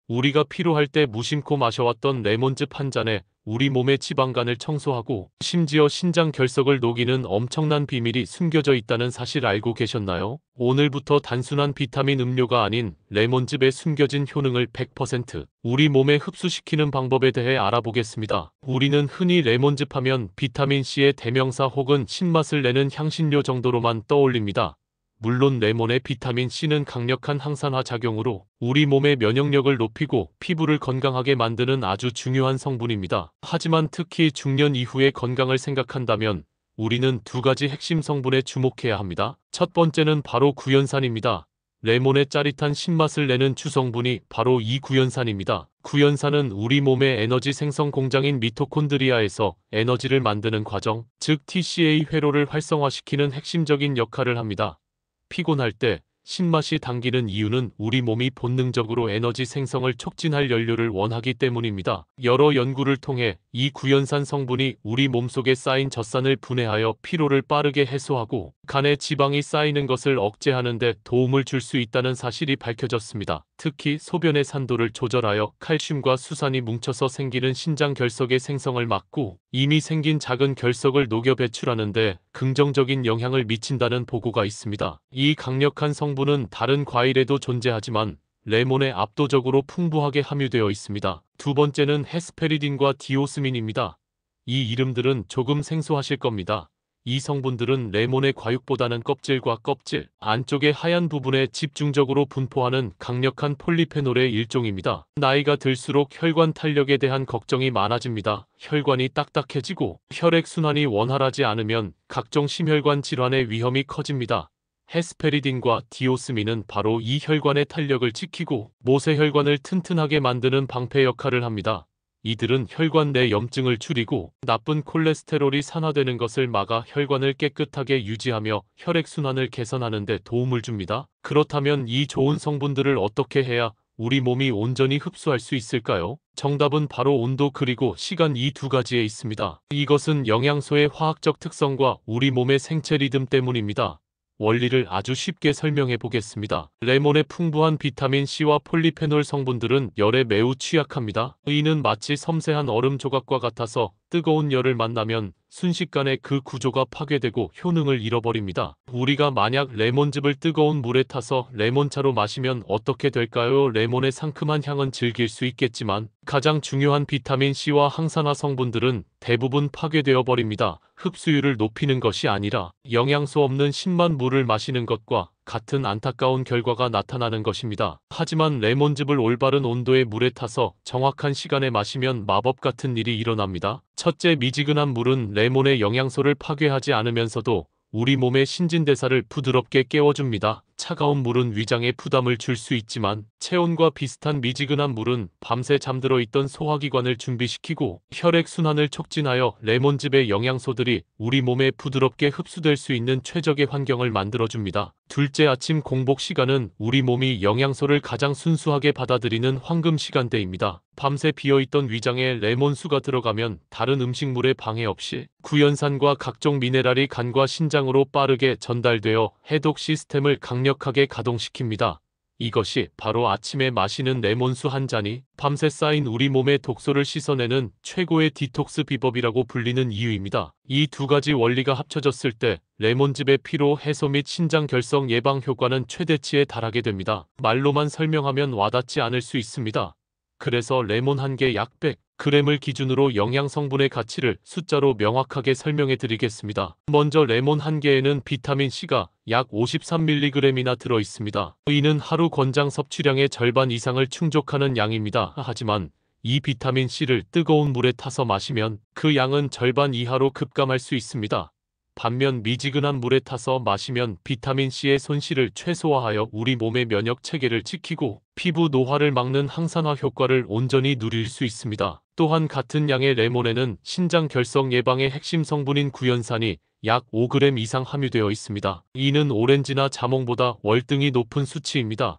우리가 피로할 때 무심코 마셔왔던 레몬즙 한 잔에 우리 몸의 지방간을 청소하고 심지어 신장 결석을 녹이는 엄청난 비밀이 숨겨져 있다는 사실 알고 계셨나요? 오늘부터 단순한 비타민 음료가 아닌 레몬즙의 숨겨진 효능을 100% 우리 몸에 흡수시키는 방법에 대해 알아보겠습니다. 우리는 흔히 레몬즙 하면 비타민C의 대명사 혹은 신맛을 내는 향신료 정도로만 떠올립니다. 물론 레몬의 비타민C는 강력한 항산화 작용으로 우리 몸의 면역력을 높이고 피부를 건강하게 만드는 아주 중요한 성분입니다. 하지만 특히 중년 이후의 건강을 생각한다면 우리는 두 가지 핵심 성분에 주목해야 합니다. 첫 번째는 바로 구연산입니다. 레몬의 짜릿한 신맛을 내는 주성분이 바로 이 구연산입니다. 구연산은 우리 몸의 에너지 생성 공장인 미토콘드리아에서 에너지를 만드는 과정, 즉 TCA 회로를 활성화시키는 핵심적인 역할을 합니다. 피곤할 때 신맛이 당기는 이유는 우리 몸이 본능적으로 에너지 생성을 촉진할 연료를 원하기 때문입니다. 여러 연구를 통해 이 구연산 성분이 우리 몸속에 쌓인 젖산을 분해하여 피로를 빠르게 해소하고 간에 지방이 쌓이는 것을 억제하는 데 도움을 줄 수 있다는 사실이 밝혀졌습니다. 특히 소변의 산도를 조절하여 칼슘과 수산이 뭉쳐서 생기는 신장 결석의 생성을 막고 이미 생긴 작은 결석을 녹여 배출하는 데 긍정적인 영향을 미친다는 보고가 있습니다. 이 강력한 성분은 다른 과일에도 존재하지만 레몬에 압도적으로 풍부하게 함유되어 있습니다. 두 번째는 헤스페리딘과 디오스민입니다. 이 이름들은 조금 생소하실 겁니다. 이 성분들은 레몬의 과육보다는 껍질과 껍질 안쪽의 하얀 부분에 집중적으로 분포하는 강력한 폴리페놀의 일종입니다. 나이가 들수록 혈관 탄력에 대한 걱정이 많아집니다. 혈관이 딱딱해지고 혈액순환이 원활하지 않으면 각종 심혈관 질환의 위험이 커집니다. 헤스페리딘과 디오스민은 바로 이 혈관의 탄력을 지키고 모세혈관을 튼튼하게 만드는 방패 역할을 합니다. 이들은 혈관 내 염증을 줄이고 나쁜 콜레스테롤이 산화되는 것을 막아 혈관을 깨끗하게 유지하며 혈액순환을 개선하는 데 도움을 줍니다. 그렇다면 이 좋은 성분들을 어떻게 해야 우리 몸이 온전히 흡수할 수 있을까요? 정답은 바로 온도 그리고 시간 이 두 가지에 있습니다. 이것은 영양소의 화학적 특성과 우리 몸의 생체 리듬 때문입니다. 원리를 아주 쉽게 설명해 보겠습니다. 레몬의 풍부한 비타민C와 폴리페놀 성분들은 열에 매우 취약합니다. 이는 마치 섬세한 얼음 조각과 같아서 뜨거운 열을 만나면 순식간에 그 구조가 파괴되고 효능을 잃어버립니다. 우리가 만약 레몬즙을 뜨거운 물에 타서 레몬차로 마시면 어떻게 될까요? 레몬의 상큼한 향은 즐길 수 있겠지만 가장 중요한 비타민C와 항산화 성분들은 대부분 파괴되어 버립니다. 흡수율을 높이는 것이 아니라 영양소 없는 신만 물을 마시는 것과 같은 안타까운 결과가 나타나는 것입니다. 하지만 레몬즙을 올바른 온도의 물에 타서 정확한 시간에 마시면 마법 같은 일이 일어납니다. 첫째, 미지근한 물은 레몬의 영양소를 파괴하지 않으면서도 우리 몸의 신진대사를 부드럽게 깨워줍니다. 차가운 물은 위장에 부담을 줄 수 있지만 체온과 비슷한 미지근한 물은 밤새 잠들어 있던 소화기관을 준비시키고 혈액순환을 촉진하여 레몬즙의 영양소들이 우리 몸에 부드럽게 흡수될 수 있는 최적의 환경을 만들어줍니다. 둘째, 아침 공복 시간은 우리 몸이 영양소를 가장 순수하게 받아들이는 황금 시간대입니다. 밤새 비어있던 위장에 레몬수가 들어가면 다른 음식물의 방해 없이 구연산과 각종 미네랄이 간과 신장으로 빠르게 전달되어 해독 시스템을 강력하게 가동시킵니다. 이것이 바로 아침에 마시는 레몬수 한 잔이 밤새 쌓인 우리 몸의 독소를 씻어내는 최고의 디톡스 비법이라고 불리는 이유입니다. 이 두 가지 원리가 합쳐졌을 때 레몬즙의 피로 해소 및 신장 결석 예방 효과는 최대치에 달하게 됩니다. 말로만 설명하면 와닿지 않을 수 있습니다. 그래서 레몬 한 개 약 100g을 기준으로 영양 성분의 가치를 숫자로 명확하게 설명해 드리겠습니다. 먼저 레몬 한 개에는 비타민C가 약 53mg이나 들어 있습니다. 이는 하루 권장 섭취량의 절반 이상을 충족하는 양입니다. 하지만 이 비타민C를 뜨거운 물에 타서 마시면 그 양은 절반 이하로 급감할 수 있습니다. 반면 미지근한 물에 타서 마시면 비타민C의 손실을 최소화하여 우리 몸의 면역 체계를 지키고 피부 노화를 막는 항산화 효과를 온전히 누릴 수 있습니다. 또한 같은 양의 레몬에는 신장 결석 예방의 핵심 성분인 구연산이 약 5g 이상 함유되어 있습니다. 이는 오렌지나 자몽보다 월등히 높은 수치입니다.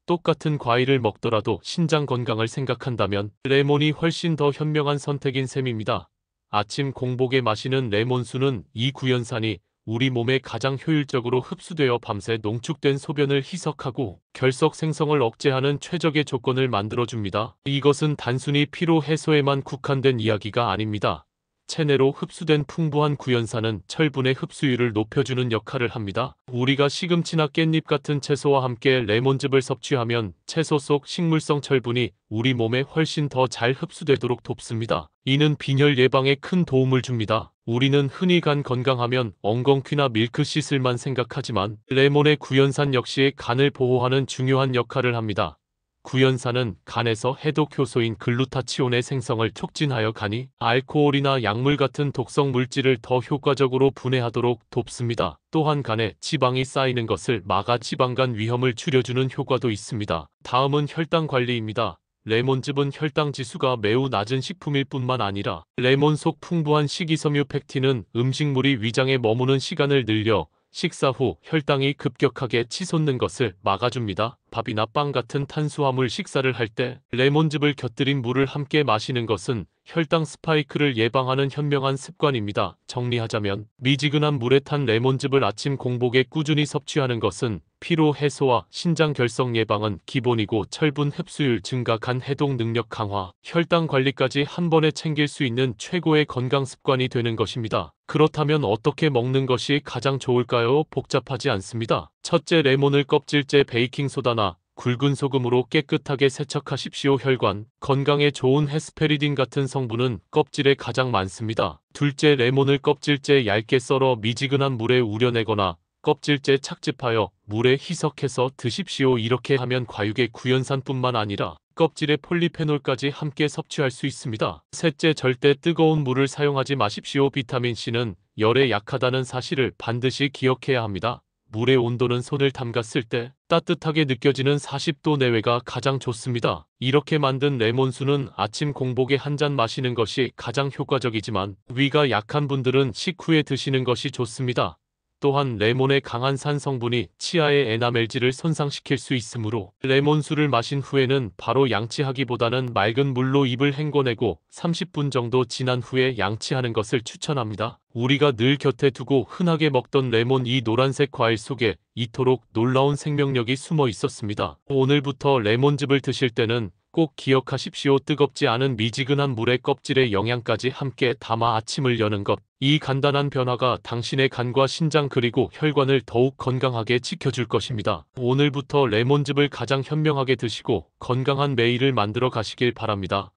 똑같은 과일을 먹더라도 신장 건강을 생각한다면 레몬이 훨씬 더 현명한 선택인 셈입니다. 아침 공복에 마시는 레몬수는 이 구연산이 우리 몸에 가장 효율적으로 흡수되어 밤새 농축된 소변을 희석하고 결석 생성을 억제하는 최적의 조건을 만들어줍니다. 이것은 단순히 피로 해소에만 국한된 이야기가 아닙니다. 체내로 흡수된 풍부한 구연산은 철분의 흡수율을 높여주는 역할을 합니다. 우리가 시금치나 깻잎 같은 채소와 함께 레몬즙을 섭취하면 채소 속 식물성 철분이 우리 몸에 훨씬 더 잘 흡수되도록 돕습니다. 이는 빈혈 예방에 큰 도움을 줍니다. 우리는 흔히 간 건강하면 엉겅퀴나 밀크시슬만 생각하지만 레몬의 구연산 역시 간을 보호하는 중요한 역할을 합니다. 구연산은 간에서 해독 효소인 글루타치온의 생성을 촉진하여 간이 알코올이나 약물 같은 독성 물질을 더 효과적으로 분해하도록 돕습니다. 또한 간에 지방이 쌓이는 것을 막아 지방간 위험을 줄여주는 효과도 있습니다. 다음은 혈당 관리입니다. 레몬즙은 혈당 지수가 매우 낮은 식품일 뿐만 아니라 레몬 속 풍부한 식이섬유 팩틴은 음식물이 위장에 머무는 시간을 늘려 식사 후 혈당이 급격하게 치솟는 것을 막아줍니다. 밥이나 빵 같은 탄수화물 식사를 할 때 레몬즙을 곁들인 물을 함께 마시는 것은 혈당 스파이크를 예방하는 현명한 습관입니다. 정리하자면 미지근한 물에 탄 레몬즙을 아침 공복에 꾸준히 섭취하는 것은 피로 해소와 신장 결석 예방은 기본이고 철분 흡수율 증가, 간 해독 능력 강화, 혈당 관리까지 한 번에 챙길 수 있는 최고의 건강 습관이 되는 것입니다. 그렇다면 어떻게 먹는 것이 가장 좋을까요? 복잡하지 않습니다. 첫째, 레몬을 껍질째 베이킹소다나 굵은 소금으로 깨끗하게 세척하십시오. 혈관 건강에 좋은 헤스페리딘 같은 성분은 껍질에 가장 많습니다. 둘째, 레몬을 껍질째 얇게 썰어 미지근한 물에 우려내거나 껍질째 착즙하여 물에 희석해서 드십시오. 이렇게 하면 과육의 구연산뿐만 아니라 껍질의 폴리페놀까지 함께 섭취할 수 있습니다. 셋째, 절대 뜨거운 물을 사용하지 마십시오. 비타민C는 열에 약하다는 사실을 반드시 기억해야 합니다. 물의 온도는 손을 담갔을 때 따뜻하게 느껴지는 40도 내외가 가장 좋습니다. 이렇게 만든 레몬수는 아침 공복에 한 잔 마시는 것이 가장 효과적이지만 위가 약한 분들은 식후에 드시는 것이 좋습니다. 또한 레몬의 강한 산 성분이 치아의 에나멜질을 손상시킬 수 있으므로 레몬수를 마신 후에는 바로 양치하기보다는 맑은 물로 입을 헹궈내고 30분 정도 지난 후에 양치하는 것을 추천합니다. 우리가 늘 곁에 두고 흔하게 먹던 레몬, 이 노란색 과일 속에 이토록 놀라운 생명력이 숨어 있었습니다. 오늘부터 레몬즙을 드실 때는 꼭 기억하십시오. 뜨겁지 않은 미지근한 물에 껍질의 영양까지 함께 담아 아침을 여는 것. 이 간단한 변화가 당신의 간과 신장 그리고 혈관을 더욱 건강하게 지켜줄 것입니다. 오늘부터 레몬즙을 가장 현명하게 드시고 건강한 매일을 만들어 가시길 바랍니다.